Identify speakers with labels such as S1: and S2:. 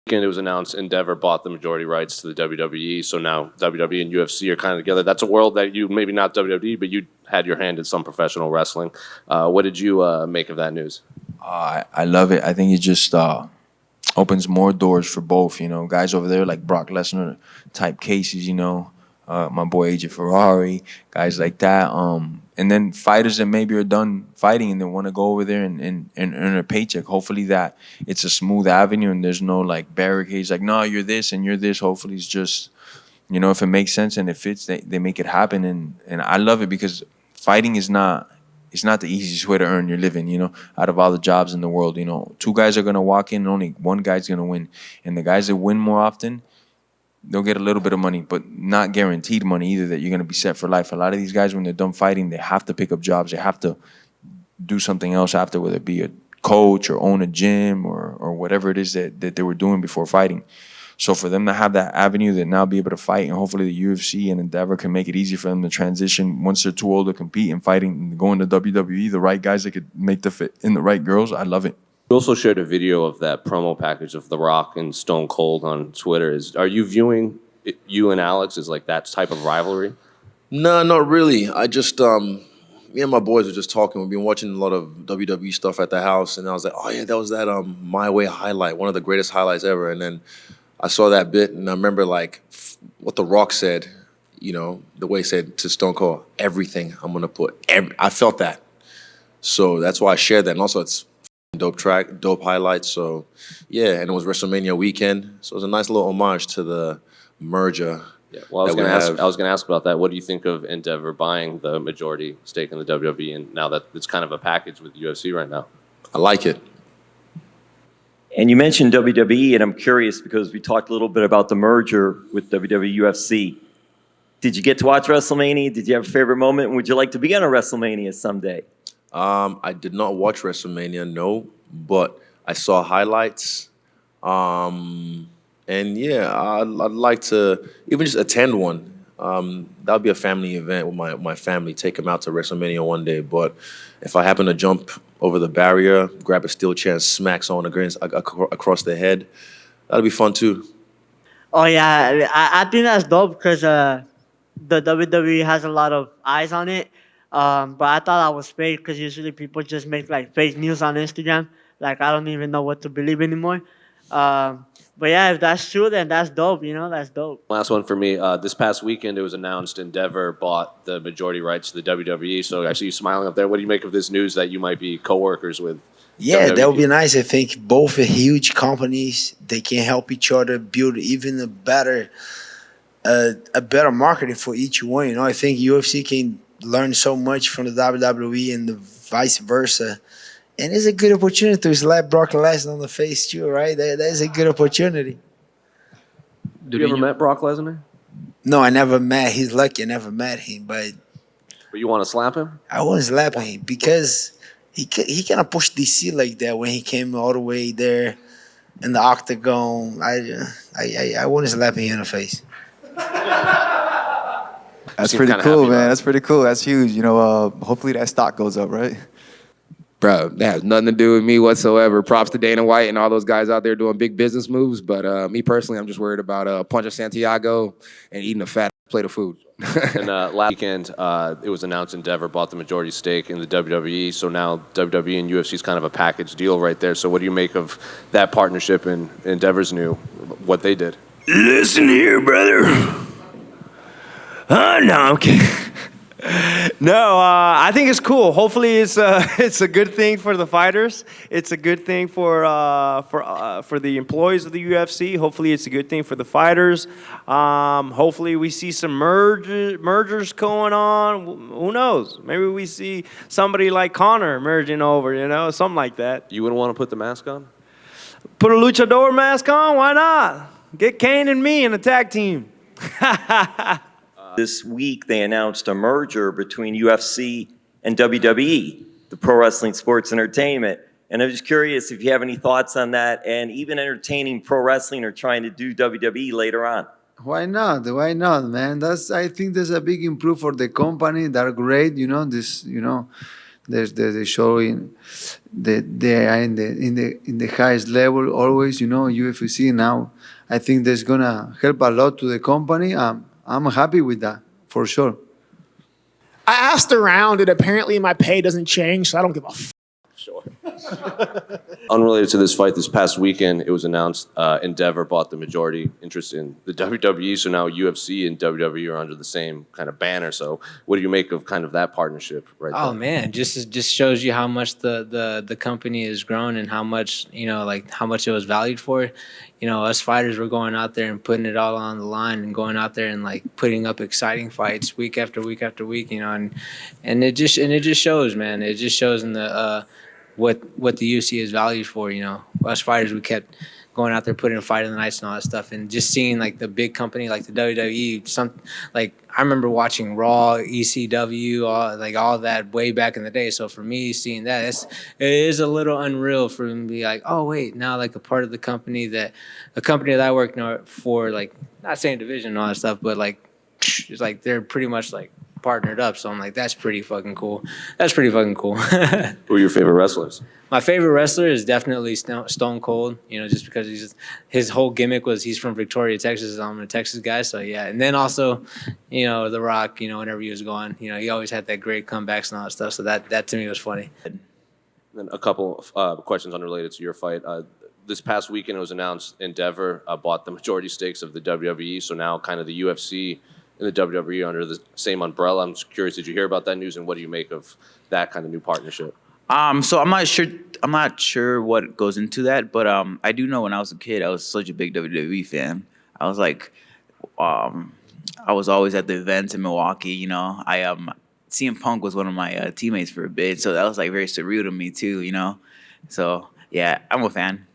S1: Weekend it was announced Endeavor bought the majority rights to the WWE, so now WWE and UFC are kind of together. That's a world that you, maybe not WWE, but you had your hand in some professional wrestling. What did you make of that news?
S2: I love it. I think it just opens more doors for both. You know, guys over there like Brock Lesnar type cases. You know, my boy AJ Ferrari, guys like that. And then fighters that maybe are done fighting and they want to go over there and earn a paycheck. Hopefully that it's a smooth avenue and there's no like barricades like, no, you're this and you're this. Hopefully it's just, you know, if it makes sense and it fits, they make it happen. And I love it because fighting is not, it's not the easiest way to earn your living, you know, out of all the jobs in the world. You know, two guys are going to walk in and only one guy's going to win. And the guys that win more often, they'll get a little bit of money, but not guaranteed money either that you're going to be set for life. A lot of these guys, when they're done fighting, they have to pick up jobs. They have to do something else after, whether it be a coach or own a gym or whatever it is that they were doing before fighting. So for them to have that avenue to now be able to fight, and hopefully the UFC and Endeavor can make it easy for them to transition once they're too old to compete and fighting and go into WWE, the right guys that could make the fit in the right girls, I love it.
S1: You also shared a video of that promo package of The Rock and Stone Cold on Twitter. Are you viewing you and Alex as like that type of rivalry?
S3: No, not really. I just, me and my boys were just talking. We've been watching a lot of WWE stuff at the house, and I was like, oh yeah, that was that My Way highlight, one of the greatest highlights ever. And then I saw that bit, and I remember like what The Rock said, you know, the way he said to Stone Cold, everything I'm gonna put. I felt that, so that's why I shared that. And also, it's dope track, dope highlights. So yeah, and it was WrestleMania weekend, so it was a nice little homage to the merger.
S1: Yeah, well, I was going to ask about that. What do you think of Endeavor buying the majority stake in the WWE, and now that it's kind of a package with the UFC right now?
S3: I like it.
S4: And you mentioned WWE, and I'm curious because we talked a little bit about the merger with WWE UFC. Did you get to watch WrestleMania? Did you have a favorite moment? And would you like to be on a WrestleMania someday?
S3: I did not watch WrestleMania, no, but I saw highlights. And yeah, I'd like to even just attend one. That would be a family event with my family, take them out to WrestleMania one day. But if I happen to jump over the barrier, grab a steel chair and smack someone across the head, that'd be fun too.
S5: Oh yeah, I think that's dope because the WWE has a lot of eyes on it. But I thought I was fake because usually people just make like fake news on Instagram. Like I don't even know what to believe anymore. But yeah, if that's true, then that's dope. You know, that's dope.
S1: Last one for me. This past weekend, it was announced Endeavor bought the majority rights to the WWE. So I see you smiling up there. What do you make of this news that you might be coworkers with?
S6: Yeah,
S1: WWE?
S6: that would be nice. I think both are huge companies. They can help each other build even a better marketing for each one. You know, I think UFC can learn so much from the WWE and the vice versa. And it's a good opportunity to slap Brock Lesnar on the face too, right? That is a good opportunity.
S1: Have you ever met Brock Lesnar?
S6: No, I never met. He's lucky I never met him, but
S1: You want to slap him?
S6: I want to slap him because he kind of pushed DC like that when he came all the way there in the octagon. I want to slap him in the face.
S7: That's pretty cool, man. That's pretty cool. That's huge. You know, hopefully that stock goes up, right?
S8: Bro, that has nothing to do with me whatsoever. Props to Dana White and all those guys out there doing big business moves. But me personally, I'm just worried about punching Santiago and eating a fat plate of food.
S1: And last weekend, it was announced Endeavor bought the majority stake in the WWE. So now WWE and UFC is kind of a package deal right there. So what do you make of that partnership and Endeavor's new, what they did?
S9: Listen here, brother. No, I'm kidding. No, I think it's cool. Hopefully, it's a good thing for the fighters. It's a good thing for the employees of the UFC. Hopefully, it's a good thing for the fighters. Hopefully, we see some mergers going on. Who knows? Maybe we see somebody like Conor merging over. You know, something like that.
S1: You wouldn't want to put the mask on?
S9: Put a luchador mask on? Why not? Get Kane and me in a tag team.
S4: This week, they announced a merger between UFC and WWE, the Pro Wrestling Sports Entertainment. And I'm just curious if you have any thoughts on that and even entertaining pro wrestling or trying to do WWE later on.
S10: Why not? Why not, man? I think that's a big improve for the company. They're great, you know. They're showing that they are in the highest level always. UFC now. I think that's gonna help a lot to the company. I'm happy with that for sure.
S11: I asked around, and apparently my pay doesn't change, so I don't give a f. Sure.
S1: Unrelated to this fight, this past weekend, it was announced Endeavor bought the majority interest in the WWE, so now UFC and WWE are under the same kind of banner. So what do you make of kind of that partnership right
S12: Oh
S1: there?
S12: man, just shows you how much the company has grown and how much how much it was valued for. Us fighters were going out there and putting it all on the line and going out there and like putting up exciting fights week after week after week. And it just shows, man. It just shows in the what the UFC is valued for. Us fighters, we kept going out there, putting a fight in the nights and all that stuff, and just seeing like the big company like the WWE. I remember watching Raw, ECW, all that way back in the day. So for me, seeing that, it is a little unreal for me to be like, oh wait, now like a part of the company that I work for, like not saying division and all that stuff, but like it's like they're pretty much like partnered up. So I'm like, that's pretty fucking cool. That's pretty fucking cool.
S1: Who are your favorite wrestlers?
S12: My favorite wrestler is definitely Stone Cold, just because his whole gimmick was he's from Victoria, Texas. I'm a Texas guy, so yeah. And then also, The Rock, whenever he was going, he always had that great comebacks and all that stuff. So that to me was funny.
S1: Then a couple of questions unrelated to your fight. This past weekend, it was announced Endeavor bought the majority stakes of the WWE, so now kind of the UFC and the WWE under the same umbrella. I'm just curious, did you hear about that news, and what do you make of that kind of new partnership?
S13: So I'm not sure what goes into that, but I do know when I was a kid, I was such a big WWE fan. I was like, I was always at the events in Milwaukee. CM Punk was one of my teammates for a bit, so that was like very surreal to me too. So yeah, I'm a fan.